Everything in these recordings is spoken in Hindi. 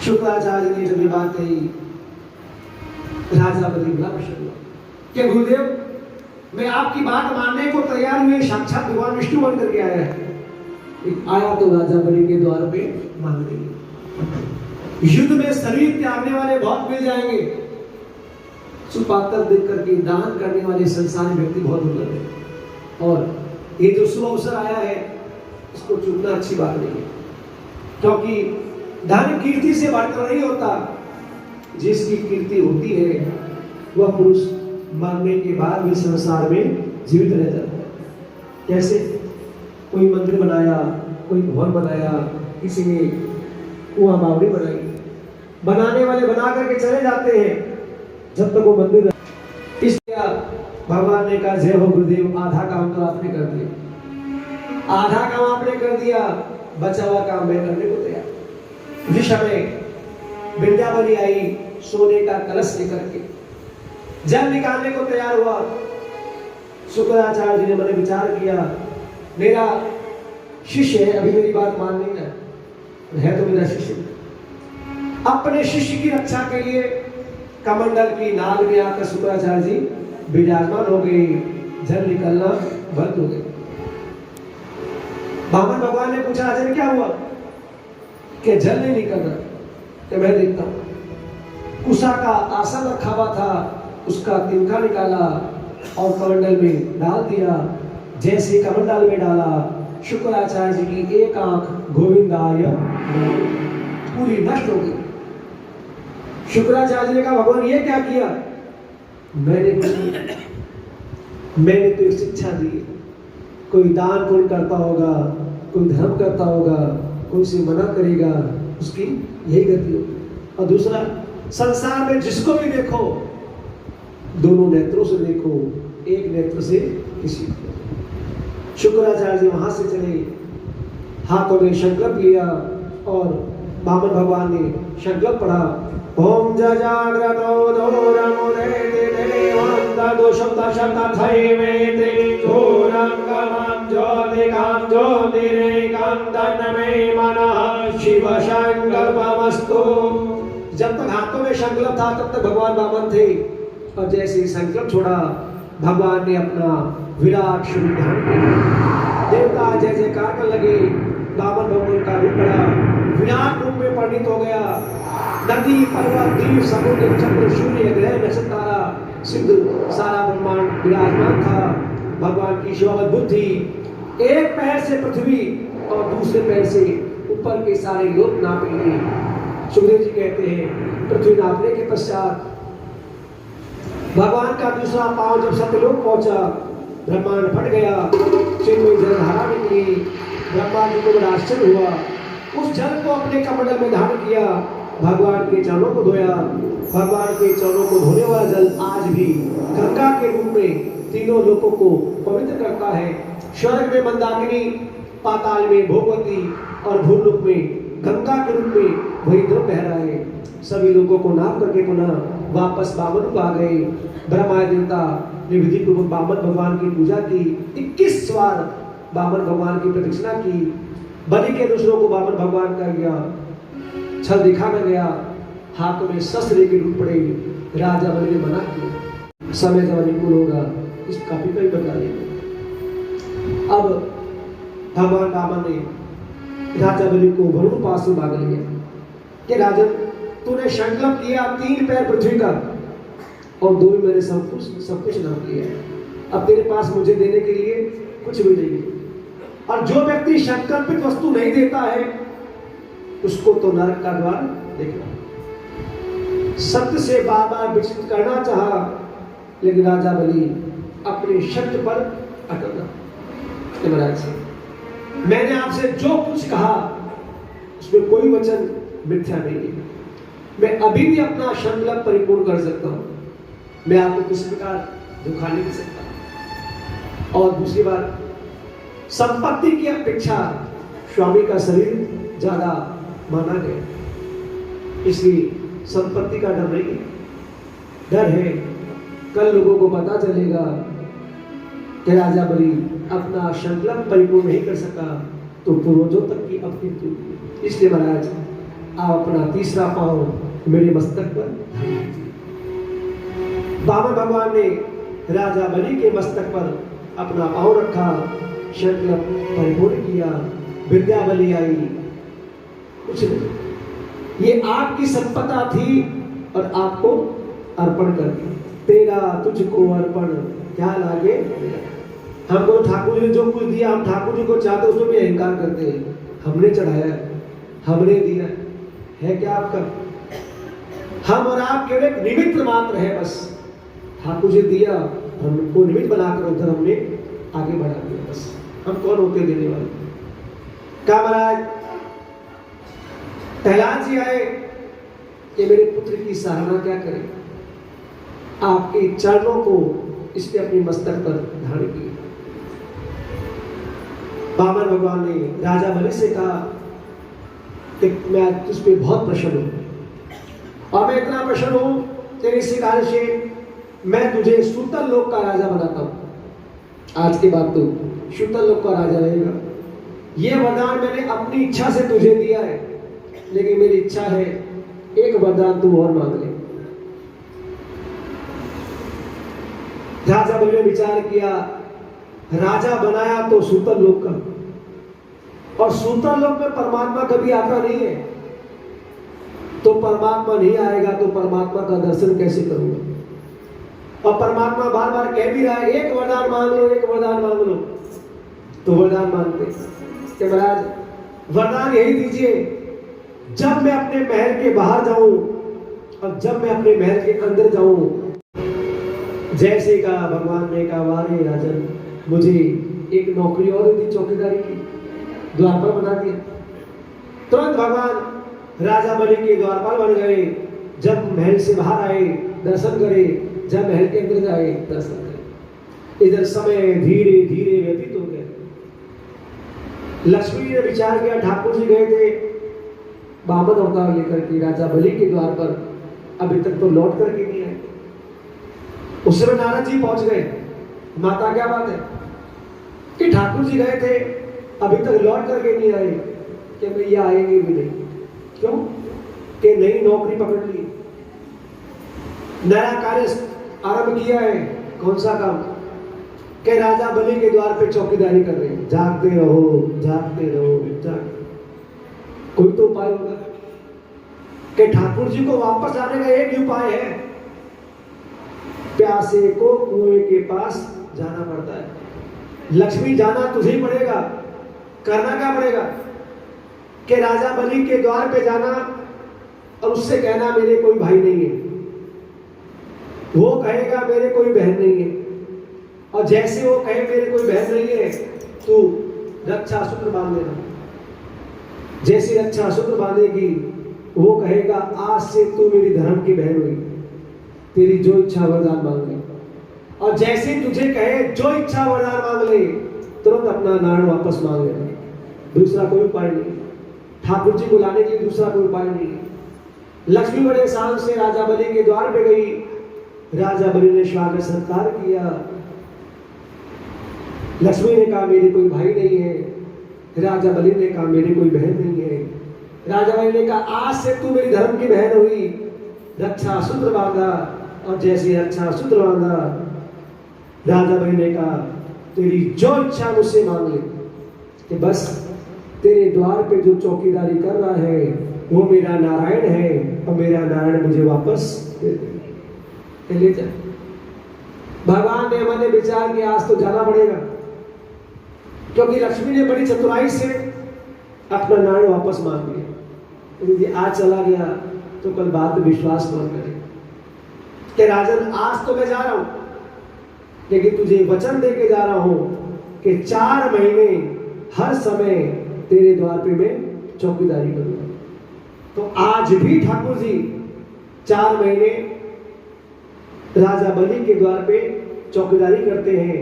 शुक्राचार्य ने जब ये बात कही, राजा बलि बड़ा प्रसन्न हुआ कि गुरुदेव, मैं आपकी बात मानने को तैयार हुए, साक्षात भगवान विष्णु बन करके आया है। आया तो राजा बलि के द्वार पे मांगने के युद्ध में शरीर त्यागने वाले बहुत मिल जाएंगे, सुपात्र देख करके दान करने वाले संसारी व्यक्ति बहुत दुर्लभ है। और ये जो शुभ अवसर आया है, इसको चूकना अच्छी बात नहीं है, क्योंकि धन कीर्ति से बढ़कर नहीं होता। जिसकी कीर्ति होती है वह पुरुष मरने के बाद भी संसार में जीवित रह जाता है। कैसे? कोई मंदिर बनाया, कोई भवन बनाया, किसी ने कुआं बावड़ी बनाई, बनाने वाले बना करके चले जाते हैं जब तक वो मंदिर। इसलिए भगवान ने कहा, जय हो गुरुदेव, आधा काम तो आपने कर दिया, आधा काम आपने कर दिया, बचा हुआ काम मैं करने को तैयार। जिस समय विद्यावली आई सोने का कलश लेकर के, जल निकालने को तैयार हुआ, शुक्राचार्य जी ने मैंने विचार किया, मेरा शिष्य है, अभी मेरी बात मान नहीं है तो मेरा शिष्य, अपने शिष्य की रक्षा के लिए कमंडल की नाल में आकर शुक्राचार्य जी विराजमान हो गए, जल निकलना बंद हो गए। बामन भगवान ने पूछा, आचार्य क्या हुआ? कि जल नहीं निकल रहा। कि मैं देखता हूं। कुशा का आसन रखा हुआ था, उसका तिनका निकाला और कमंडल में डाल दिया। जैसे कमंडल में डाला, शुक्राचार्य जी की एक आंख गोविंदाय पूरी नष्ट हो गई। शुक्राचार्य जी ने कहा, भगवान ये क्या किया? मैंने तो शिक्षा दी, कोई दान पुण्य करता होगा, कोई धर्म करता होगा, कोई से मना करेगा, उसकी यही गति होगी। और दूसरा, संसार में जिसको भी देखो दोनों नेत्रों से देखो, एक नेत्र से किसी को। शुक्राचार्य जी वहां से चले, हाथों में संकल्प लिया और बामन भगवान ने संकल्प पढ़ा, ओम जजाग्रतो दोरमुदेति देवंत दोषम दशकथैवेति घोरंगमं ज्योतिकां ज्योतिरेकं तन्मे मनः शिव संकल्पमस्तु। जब तक हाथों में संकल्प था तब तक भगवान बामन थे, और जैसे ही संकल्प छोड़ा भगवान ने अपना विराट शरीर धारण किया। देवता जय जयकार कर लगे, बामन भगवान का रूप बड़ा विराट रूप में परिणित हो गया। नदी पर्वत द्वीप समुद्र चंद्र सूर्य ग्रह नक्षत्र तारा सिद्ध सारा ब्रह्मांड विराजमान था। भगवान की शोभत बुद्धि, एक पैर से पृथ्वी और दूसरे पैर से ऊपर के सारे लोक नापे गए। सुखदेव जी कहते हैं, पृथ्वी नापने के पश्चात भगवान का दूसरा पांव जब सत्यलोक पहुंचा, ब्रह्मांड फट गया, चिन्ह में जलधारा निकली। ब्रह्मा जी को बड़ा आश्चर्य हुआ, उस जल को अपने कमंडल में धारण किया, भगवान के चरणों को धोया। भगवान के चरणों को धोने वाला जल आज भी गंगा के रूप में तीनों लोकों को पवित्र करता है। स्वर्ग में मंदाकिनी, पाताल में भोगवती और भूलोक में गंगा के रूप में वही द्रव बह रहा है। सभी लोगों को नाप करके पुनः वापस बामन को आ गए। ब्रह्मा देवता ने विधि पूर्वक बामन भगवान की पूजा की, 21 बार बामन भगवान की प्रदक्षिणा की। बलि के दूसरों को बामन भगवान का गया छल दिखा न गया, हाथों में शस्त्र लेके रूप पड़े। राजा बलि ने मना किया, समय जब अनुकूल होगा इसका भी कई बता देगा। अब भगवान बामन ने राजा बलि को वरुण पास में भाग लिया कि राजन, तूने संकल्प किया 3 पैर पृथ्वी का और 2 मैंने सब कुछ नाम किया। अब तेरे पास मुझे देने के लिए कुछ भी नहीं है। और जो व्यक्ति संकल्पित वस्तु नहीं देता है उसको तो नरक का द्वार देखना। सत्य से बार बार विचलित करना चाहा, लेकिन राजा बलि अपने शब्द पर अटल रहा। महाराज, मैंने आपसे जो कुछ कहा उसमें कोई वचन मिथ्या नहीं है। मैं अभी भी अपना संकल्प परिपूर्ण कर सकता हूं, मैं आपको किसी प्रकार धोखा नहीं दे सकता। और दूसरी बात, संपत्ति की अपेक्षा स्वामी का शरीर ज्यादा माना गया, इसलिए संपत्ति का डर नहीं है। डर है कल लोगों को पता चलेगा कि राजा बलि अपना संकल्प परिपूर्ण नहीं कर सका तो पूर्वजों तक की अपनी। इसलिए महाराज, आप अपना तीसरा पांव मेरे मस्तक पर। वामन भगवान ने राजा बलि के मस्तक पर अपना पांव रखा, संकल्प परिपूर्ण किया, विद्यावली आई। कुछ नहीं, ये आपकी संपदा थी और आपको अर्पण कर दी। तेरा तुझको अर्पण क्या लागे। हमको ठाकुर जी ने जो कुछ दिया, हम ठाकुर जी को चाहते उसमें भी अहंकार करते हैं। हमने चढ़ाया है, हमने दिया है क्या आपका? हम और आप केवल एक निमित्त मात्र है बस। ठाकुर जी दिया, हमको निमित्त बनाकर उधर हमने आगे बढ़ा दिया बस। हम कौन होते देने वाले? क्या महाराज प्रहलाद जी आए कि मेरे पुत्र की सराहना क्या करें, आपके चरणों को इसने अपने मस्तक पर धारण किया। वामन भगवान ने राजा बलि से कहा कि मैं तुझ पे बहुत प्रसन्न हूं और मैं इतना प्रसन्न हूं तेरे शिकार से मैं तुझे सूतल लोक का राजा बनाता हूं। आज के बाद तू सूतल लोक का राजा रहेगा। यह वरदान मैंने अपनी इच्छा से तुझे दिया है, लेकिन मेरी इच्छा है एक वरदान तू और मांग ले। राजा बलि ने विचार किया, राजा बनाया तो सूतल लोक का, और सूतल लोक में परमात्मा कभी आता नहीं है, तो परमात्मा नहीं आएगा तो परमात्मा का दर्शन कैसे करूंगा? और परमात्मा बार बार कह भी रहा है एक वरदान मांग लो, एक वरदान मांग लो। तो वरदान मांगते कि महाराज वरदान यही दीजिए, जब मैं अपने महल के बाहर जाऊं और जब मैं अपने महल के अंदर जाऊं, जैसे कहा भगवान ने कहा वारे राजन मुझे एक नौकरी और दी, चौकीदारी की, द्वारपाल बना दिया। तुरंत भगवान राजा बलि के द्वारपाल बन गए। जब महल से बाहर आए दर्शन करे, जब महल के अंदर जाए दर्शन करे। इधर समय धीरे धीरे व्यतीत हो गया। लक्ष्मी ने विचार किया, ठाकुर जी गए थे वामन अवतार लेकर के राजा बलि के द्वार पर, अभी तक तो लौट करके नहीं आए। उस समय नारद जी पहुंच गए। माता क्या बात है कि ठाकुर जी गए थे अभी तक लौट करके नहीं आए, कि भैया आएंगे भी नहीं। क्यों? कि नई नौकरी पकड़ ली, नया कार्य आरंभ किया है। कौन सा काम? कि राजा बलि के द्वार पे चौकीदारी कर रहे हैं। जागते रहो, जागते रहो, कोई तो उपाय होगा कि ठाकुर जी को वापस आने का एक ही उपाय है, प्यासे को कुएं के पास जाना पड़ता है। लक्ष्मी जाना तुझे पड़ेगा। करना क्या पड़ेगा कि राजा बलि के द्वार पे जाना और उससे कहना मेरे कोई भाई नहीं है, वो कहेगा मेरे कोई बहन नहीं है, और जैसे वो कहे मेरे कोई बहन नहीं है तू रक्षा सूत्र बांध लेना। जैसे रक्षा सूत्र बांधेगी वो कहेगा आज से तू मेरी धर्म की बहन हुई, तेरी जो इच्छा वरदान मांग ले। और जैसे तुझे कहे जो इच्छा वरदान मांग ले, तुरंत अपना नारायण वापस मांग लेना। दूसरा कोई उपाय नहीं, ठाकुर जी बुलाने के लिए दूसरा कोई उपाय नहीं है। लक्ष्मी बड़े शान से राजा बलि के द्वार पे गई। राजा बलि ने स्वागत सत्कार किया। लक्ष्मी ने कहा मेरे कोई भाई नहीं है। राजा बलि ने कहा मेरी कोई बहन नहीं है। राजा बलि ने कहा आज से तू मेरी धर्म की बहन हुई। रक्षा सूत्र बांधा, और जैसे रक्षा सूत्र बांधा राजा बलि ने कहा तेरी जो इच्छा मुझसे मांग ले, कि बस तेरे द्वार पे जो चौकीदारी कर रहा है वो मेरा नारायण है, और मेरा नारायण मुझे वापस दे दे, ले जा। भगवान ने मैंने विचार किया आज तो जाना पड़ेगा, क्योंकि लक्ष्मी ने बड़ी चतुराई से अपना नारायण वापस मांग लिया। यदि आज चला गया तो कल बाद में विश्वास कौन करे कि राजन आज तो मैं जा रहा हूं, लेकिन तुझे वचन दे के जा रहा हूं कि 4 महीने हर समय तेरे द्वार पे मैं चौकीदारी करूंगा। तो आज भी ठाकुर जी 4 महीने राजा बलि के द्वार पे चौकीदारी करते हैं।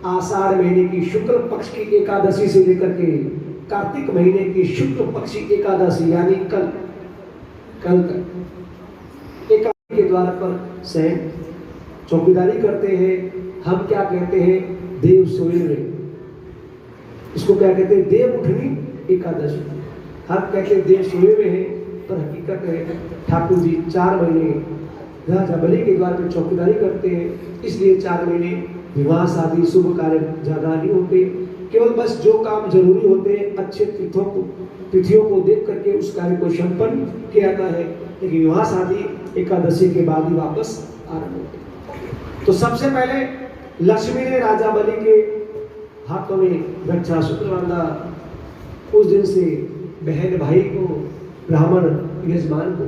आषाढ़ महीने की शुक्ल पक्ष की एकादशी से लेकर के कार्तिक महीने की शुक्ल पक्ष की एकादशी यानी कल तक एकादशी के द्वार पर सहन चौकीदारी करते हैं। हम क्या कहते हैं? देव सोए में। इसको क्या कहते हैं? देव उठनी एकादशी। हम कहते हैं देव सोए में है, पर हकीकत है ठाकुर जी 4 महीने राजा बलि के द्वार पर चौकीदारी करते हैं, इसलिए 4 महीने विवाह शादी शुभ कार्य ज़्यादा नहीं होते। केवल बस जो काम जरूरी होते हैं अच्छे तिथियों को देख करके उस कार्य को संपन्न किया जाता है, लेकिन विवाह शादी एकादशी के बाद ही वापस आरंभ होते। तो सबसे पहले लक्ष्मी ने राजा बलि के हाथों में रक्षा सूत्र बांधा। उस दिन से बहन भाई को, ब्राह्मण यजमान को